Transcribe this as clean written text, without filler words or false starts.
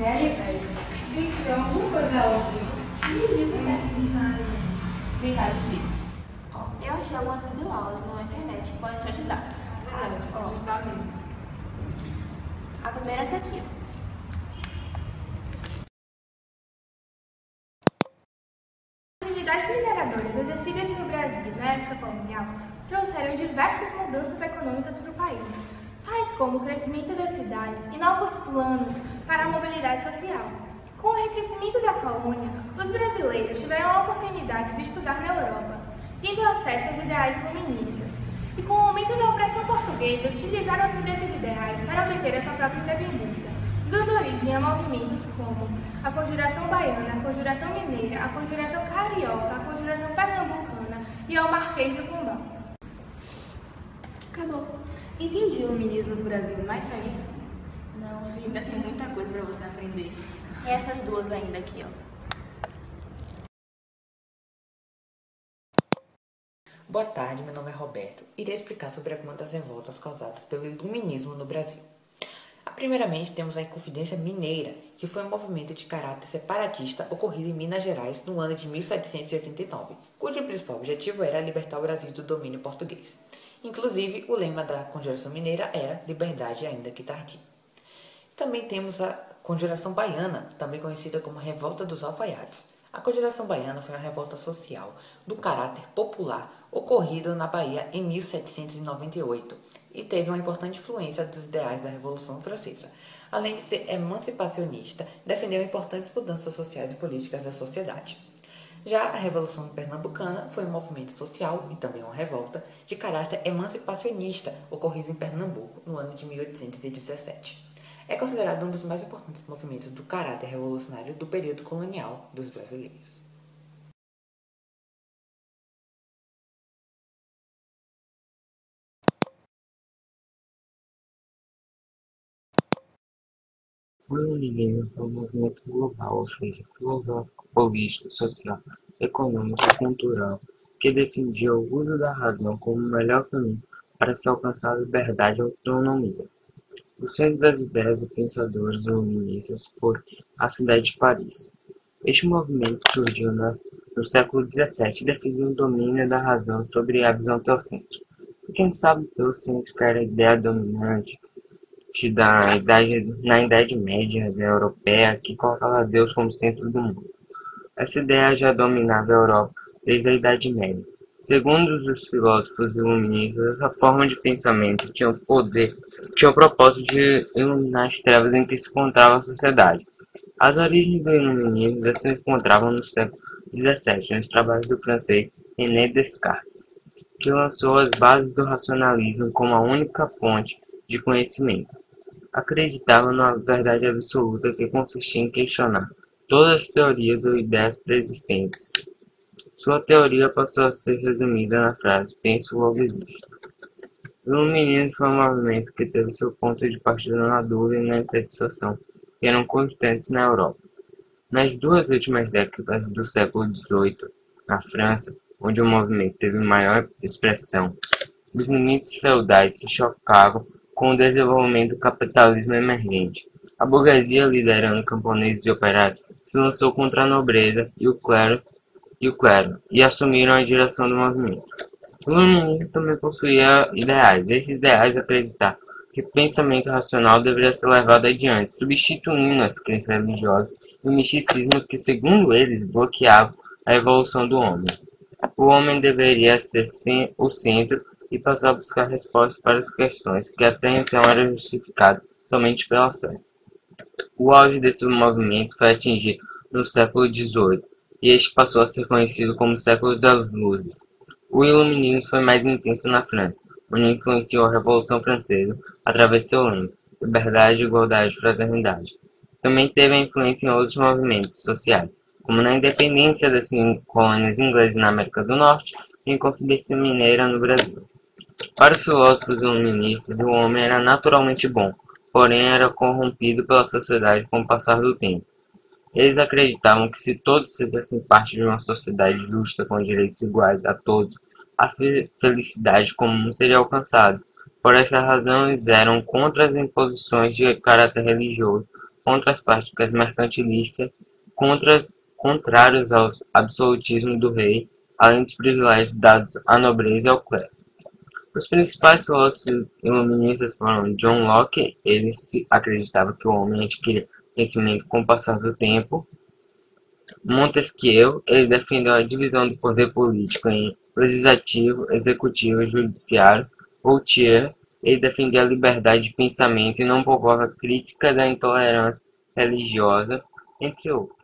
Velho, velho. Gente, tem alguma coisa óbvia. Vem cá, explica. Eu achei algumas videoaulas na internet que podem te ajudar. Ajudar mesmo. A primeira é essa aqui. As atividades mineradoras exercidas no Brasil na época colonial trouxeram diversas mudanças econômicas para o país, tais como o crescimento das cidades e novos planos para a mobilidade social. Com o enriquecimento da colônia, os brasileiros tiveram a oportunidade de estudar na Europa, tendo acesso aos ideais iluministas, e com o aumento da opressão portuguesa, utilizaram-se desses ideais para obter a sua própria independência, dando origem a movimentos como a Conjuração Baiana, a Conjuração Mineira, a Conjuração Carioca, a Conjuração Pernambucana e ao Marquês de Pombal. Acabou. Entendi o iluminismo no Brasil, mas só isso? Não, filho, ainda tem muita coisa para você aprender. E essas duas ainda aqui, ó. Boa tarde, meu nome é Roberto. Irei explicar sobre algumas das revoltas causadas pelo iluminismo no Brasil. Primeiramente, temos a Inconfidência Mineira, que foi um movimento de caráter separatista ocorrido em Minas Gerais no ano de 1789, cujo principal objetivo era libertar o Brasil do domínio português. Inclusive, o lema da Conjuração Mineira era Liberdade ainda que tardia. Também temos a Conjuração Baiana, também conhecida como Revolta dos Alfaiates. A Conjuração Baiana foi uma revolta social do caráter popular ocorrido na Bahia em 1798 e teve uma importante influência dos ideais da Revolução Francesa. Além de ser emancipacionista, defendeu importantes mudanças sociais e políticas da sociedade. Já a Revolução Pernambucana foi um movimento social e também uma revolta de caráter emancipacionista ocorrido em Pernambuco no ano de 1817. É considerado um dos mais importantes movimentos do caráter revolucionário do período colonial dos brasileiros. O iluminismo foi um movimento global, ou seja, filosófico, político, social, econômico e cultural, que defendia o uso da razão como o melhor caminho para se alcançar a liberdade e a autonomia. O centro das ideias e pensadores iluministas foi a cidade de Paris. Este movimento surgiu no século XVII, defendendo o domínio da razão sobre a visão teocêntrica. Quem sabe teocêntrica era a ideia dominante na Idade Média europeia, que colocava Deus como centro do mundo. Essa ideia já dominava a Europa desde a Idade Média. Segundo os filósofos iluministas, essa forma de pensamento tinha o propósito de iluminar as trevas em que se encontrava a sociedade. As origens do iluminismo já se encontravam no século XVII, nos trabalhos do francês René Descartes, que lançou as bases do racionalismo como a única fonte de conhecimento. Acreditava numa verdade absoluta que consistia em questionar todas as teorias ou ideias preexistentes. Sua teoria passou a ser resumida na frase "penso, logo existo". O iluminismo foi um movimento que teve seu ponto de partida na dúvida e na insatisfação, que eram constantes na Europa. Nas duas últimas décadas do século XVIII, na França, onde o movimento teve maior expressão, os limites feudais se chocavam com o desenvolvimento do capitalismo emergente. A burguesia, liderando camponeses e operários, se lançou contra a nobreza e o clero e assumiram a direção do movimento. O iluminismo também possuía ideais. Esses ideais acreditavam que o pensamento racional deveria ser levado adiante, substituindo as crenças religiosas e o misticismo que, segundo eles, bloqueavam a evolução do homem. O homem deveria ser o centro e passar a buscar respostas para questões que até então eram justificadas somente pela fé. O auge desse movimento foi atingido no século XVIII, e este passou a ser conhecido como século das luzes. O iluminismo foi mais intenso na França, onde influenciou a Revolução Francesa através de seu lema "Liberdade, Igualdade e Fraternidade". Também teve influência em outros movimentos sociais, como na independência das colônias inglesas na América do Norte e a Inconfidência Mineira no Brasil. Para os filósofos iluministas, o homem era naturalmente bom, porém era corrompido pela sociedade com o passar do tempo. Eles acreditavam que se todos fizessem parte de uma sociedade justa com direitos iguais a todos, a felicidade comum seria alcançada. Por essa razão, eles eram contra as imposições de caráter religioso, contra as práticas mercantilistas, contrários ao absolutismo do rei, além dos privilégios dados à nobreza e ao clero. Os principais filósofos iluministas foram John Locke, ele acreditava que o homem adquiria conhecimento com o passar do tempo. Montesquieu, ele defendeu a divisão do poder político em legislativo, executivo e judiciário. Voltaire, ele defendia a liberdade de pensamento e não poupava crítica da intolerância religiosa, entre outros.